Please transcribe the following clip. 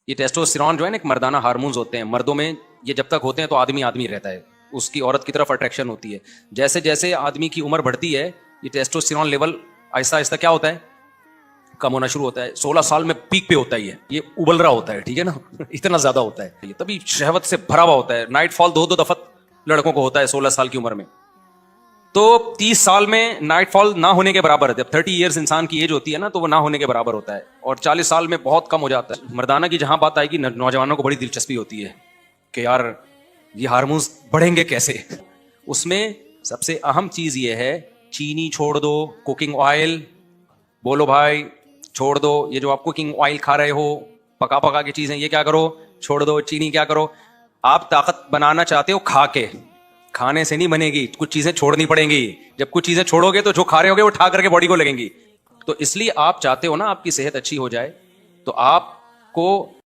یہ ٹیسٹوسٹیرون جو ہے نا ایک مردانہ ہارمونز ہوتے ہیں, مردوں میں یہ جب تک ہوتے ہیں تو آدمی آدمی رہتا ہے, اس کی عورت کی طرف اٹریکشن ہوتی ہے. جیسے جیسے آدمی کی عمر بڑھتی ہے یہ ٹیسٹوسٹیرون لیول آہستہ آہستہ کیا ہوتا ہے, کم ہونا شروع ہوتا ہے. 16 سال میں پیک پہ ہوتا ہے, یہ ابل رہا ہوتا ہے, ٹھیک ہے نا, اتنا زیادہ ہوتا ہے یہ, تبھی شہوت سے بھرا ہوا ہوتا ہے. نائٹ فال 2 دفعہ لڑکوں کو ہوتا ہے 16 سال کی عمر میں, تو 30 سال میں نائٹ فال نہ ہونے کے برابر ہے. جب 30 ایئرس انسان کی ایج ہوتی ہے نا تو وہ نہ ہونے کے برابر ہوتا ہے, اور 40 سال میں بہت کم ہو جاتا ہے. مردانہ کی جہاں بات آئے گی نوجوانوں کو بڑی دلچسپی ہوتی ہے کہ یار یہ ہارمونز بڑھیں گے کیسے. اس میں سب سے اہم چیز یہ ہے, چینی چھوڑ دو, کوکنگ آئل بولو بھائی چھوڑ دو, یہ جو آپ کوکنگ آئل کھا رہے ہو پکا پکا کی چیزیں یہ کیا کرو, چھوڑ دو. چینی کیا کرو, آپ طاقت بنانا چاہتے ہو کھا کے, کھانے سے نہیں بنے گی, کچھ چیزیں چھوڑنی پڑیں گی. جب کچھ چیزیں چھوڑو گے تو جو کھا رہے ہوگے وہ ٹھا کر کے باڈی کو لگیں گی. تو اس لیے آپ چاہتے ہو نا آپ کی صحت اچھی ہو جائے, تو آپ کو